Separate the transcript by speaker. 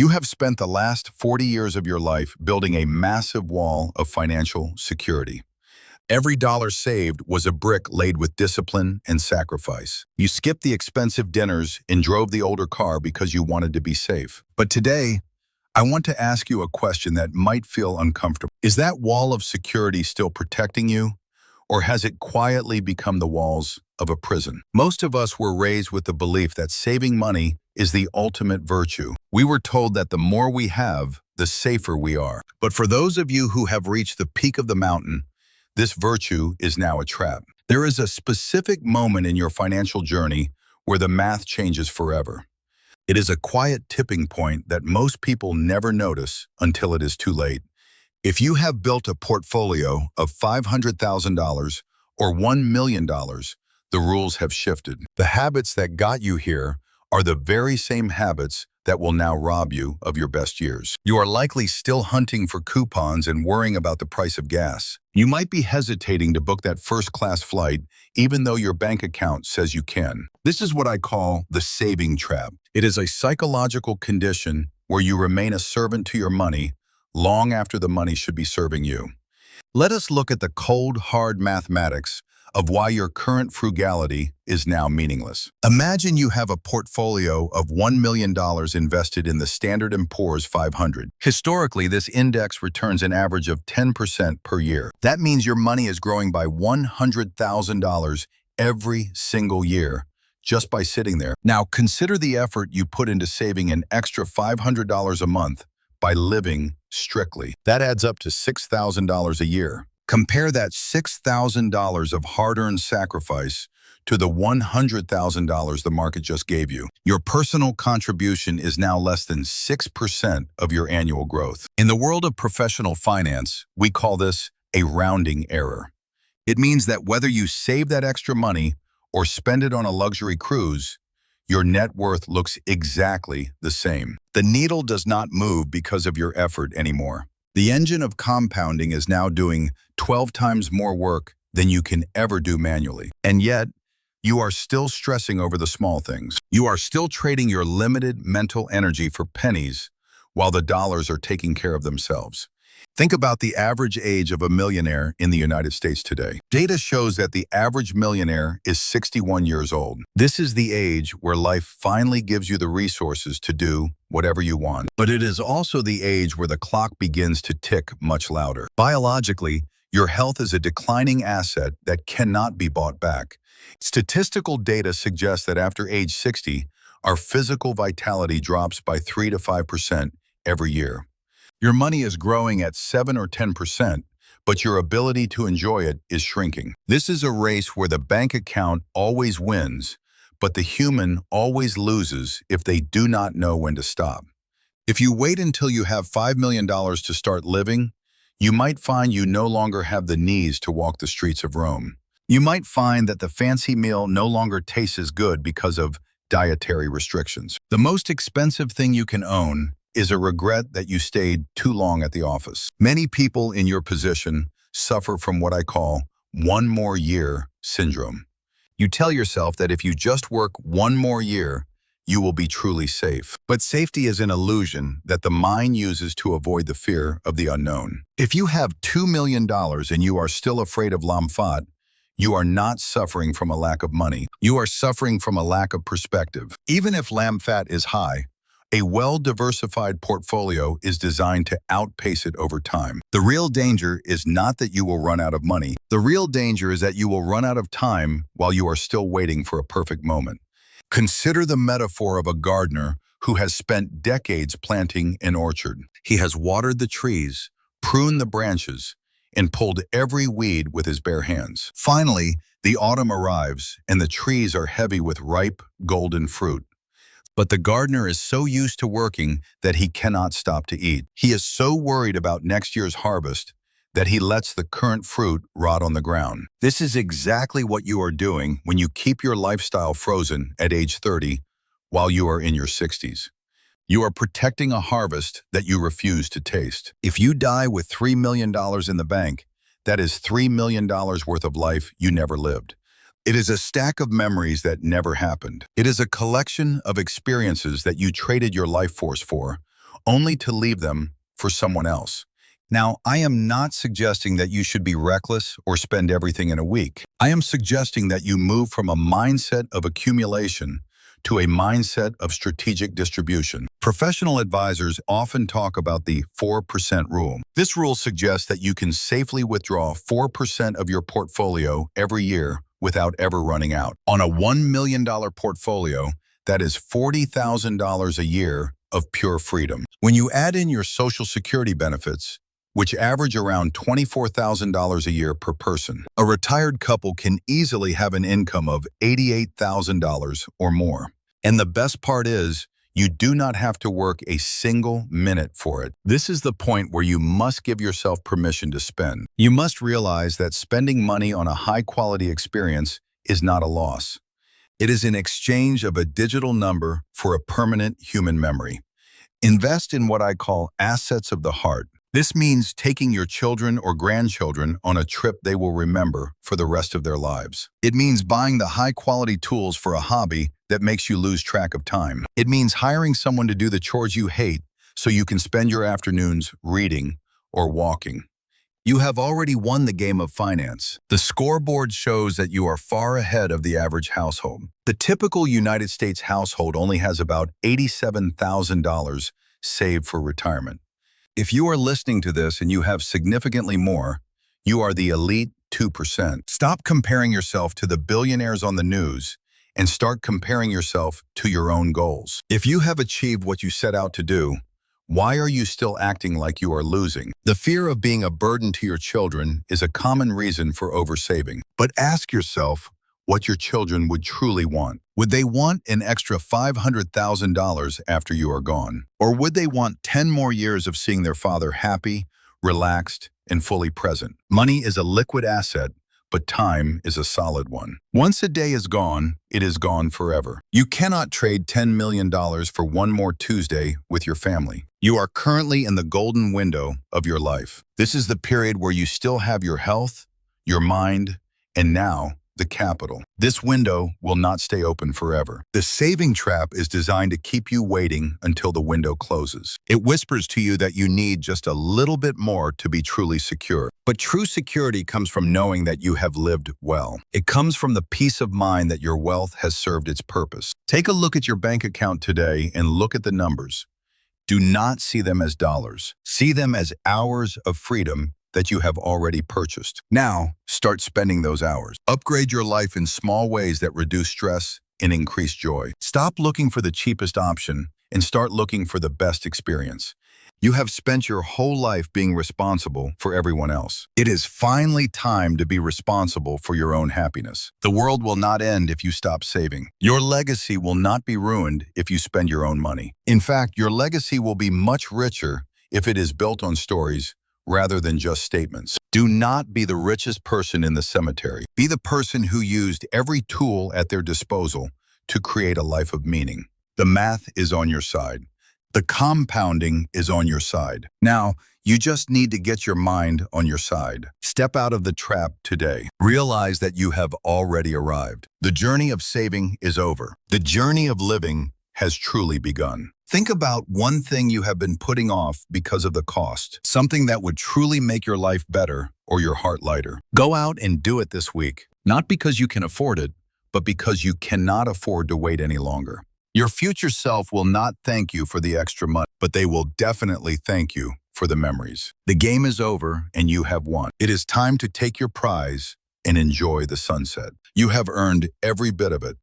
Speaker 1: You have spent the last 40 years of your life building a massive wall of financial security. Every dollar saved was a brick laid with discipline and sacrifice. You skipped the expensive dinners and drove the older car because you wanted to be safe. But today, I want to ask you a question that might feel uncomfortable. Is that wall of security still protecting you, or has it quietly become the walls of a prison? Most of us were raised with the belief that saving money is the ultimate virtue. We were told that the more we have, the safer we are. But for those of you who have reached the peak of the mountain, this virtue is now a trap. There is a specific moment in your financial journey where the math changes forever. It is a quiet tipping point that most people never notice until it is too late. If you have built a portfolio of $500,000 or $1 million, the rules have shifted. The habits that got you here are the very same habits that will now rob you of your best years. You are likely still hunting for coupons and worrying about the price of gas. You might be hesitating to book that first-class flight, even though your bank account says you can. This is what I call the saving trap. It is a psychological condition where you remain a servant to your money long after the money should be serving you. Let us look at the cold, hard mathematics of why your current frugality is now meaningless. Imagine you have a portfolio of $1 million invested in the Standard & Poor's 500. Historically, this index returns an average of 10% per year. That means your money is growing by $100,000 every single year just by sitting there. Now, consider the effort you put into saving an extra $500 a month by living strictly. That adds up to $6,000 a year. Compare that $6,000 of hard-earned sacrifice to the $100,000 the market just gave you. Your personal contribution is now less than 6% of your annual growth. In the world of professional finance, we call this a rounding error. It means that whether you save that extra money or spend it on a luxury cruise, your net worth looks exactly the same. The needle does not move because of your effort anymore. The engine of compounding is now doing 12 times more work than you can ever do manually. And yet, you are still stressing over the small things. You are still trading your limited mental energy for pennies while the dollars are taking care of themselves. Think about the average age of a millionaire in the United States today. Data shows that the average millionaire is 61 years old. This is the age where life finally gives you the resources to do whatever you want. But it is also the age where the clock begins to tick much louder. Biologically, your health is a declining asset that cannot be bought back. Statistical data suggests that after age 60, our physical vitality drops by 3 to 5% every year. Your money is growing at 7 or 10%, but your ability to enjoy it is shrinking. This is a race where the bank account always wins, but the human always loses if they do not know when to stop. If you wait until you have $5 million to start living, you might find you no longer have the knees to walk the streets of Rome. You might find that the fancy meal no longer tastes as good because of dietary restrictions. The most expensive thing you can own is a regret that you stayed too long at the office. Many people in your position suffer from what I call one more year syndrome. You tell yourself that if you just work one more year, you will be truly safe. But safety is an illusion that the mind uses to avoid the fear of the unknown. If you have $2 million and you are still afraid of lamfat, you are not suffering from a lack of money. You are suffering from a lack of perspective. Even if lamfat is high, a well-diversified portfolio is designed to outpace it over time. The real danger is not that you will run out of money. The real danger is that you will run out of time while you are still waiting for a perfect moment. Consider the metaphor of a gardener who has spent decades planting an orchard. He has watered the trees, pruned the branches, and pulled every weed with his bare hands. Finally, the autumn arrives, and the trees are heavy with ripe, golden fruit. But the gardener is so used to working that he cannot stop to eat. He is so worried about next year's harvest that he lets the current fruit rot on the ground. This is exactly what you are doing when you keep your lifestyle frozen at age 30 while you are in your 60s. You are protecting a harvest that you refuse to taste. If you die with $3 million in the bank, that is $3 million worth of life you never lived. It is a stack of memories that never happened. It is a collection of experiences that you traded your life force for, only to leave them for someone else. Now, I am not suggesting that you should be reckless or spend everything in a week. I am suggesting that you move from a mindset of accumulation to a mindset of strategic distribution. Professional advisors often talk about the 4% rule. This rule suggests that you can safely withdraw 4% of your portfolio every year without ever running out. On a $1 million portfolio, that is $40,000 a year of pure freedom. When you add in your Social Security benefits, which average around $24,000 a year per person, a retired couple can easily have an income of $88,000 or more. And the best part is, you do not have to work a single minute for it. This is the point where you must give yourself permission to spend. You must realize that spending money on a high-quality experience is not a loss. It is an exchange of a digital number for a permanent human memory. Invest in what I call assets of the heart. This means taking your children or grandchildren on a trip they will remember for the rest of their lives. It means buying the high-quality tools for a hobby that makes you lose track of time. It means hiring someone to do the chores you hate so you can spend your afternoons reading or walking. You have already won the game of finance. The scoreboard shows that you are far ahead of the average household. The typical United States household only has about $87,000 saved for retirement. If you are listening to this and you have significantly more, you are the elite 2%. Stop comparing yourself to the billionaires on the news and start comparing yourself to your own goals. If you have achieved what you set out to do, why are you still acting like you are losing? The fear of being a burden to your children is a common reason for oversaving. But ask yourself what your children would truly want. Would they want an extra $500,000 after you are gone? Or would they want 10 more years of seeing their father happy, relaxed, and fully present? Money is a liquid asset, but time is a solid one. Once a day is gone, it is gone forever. You cannot trade $10 million for one more Tuesday with your family. You are currently in the golden window of your life. This is the period where you still have your health, your mind, and now the capital. This window will not stay open forever. The saving trap is designed to keep you waiting until the window closes. It whispers to you that you need just a little bit more to be truly secure. But true security comes from knowing that you have lived well. It comes from the peace of mind that your wealth has served its purpose. Take a look at your bank account today and look at the numbers. Do not see them as dollars. See them as hours of freedom that you have already purchased. Now, start spending those hours. Upgrade your life in small ways that reduce stress and increase joy. Stop looking for the cheapest option and start looking for the best experience. You have spent your whole life being responsible for everyone else. It is finally time to be responsible for your own happiness. The world will not end if you stop saving. Your legacy will not be ruined if you spend your own money. In fact, your legacy will be much richer if it is built on stories rather than just statements. Do not be the richest person in the cemetery. Be the person who used every tool at their disposal to create a life of meaning. The math is on your side. The compounding is on your side. Now, you just need to get your mind on your side. Step out of the trap today. Realize that you have already arrived. The journey of saving is over. The journey of living has truly begun. Think about one thing you have been putting off because of the cost, something that would truly make your life better or your heart lighter. Go out and do it this week, not because you can afford it, but because you cannot afford to wait any longer. Your future self will not thank you for the extra money, but they will definitely thank you for the memories. The game is over and you have won. It is time to take your prize and enjoy the sunset. You have earned every bit of it.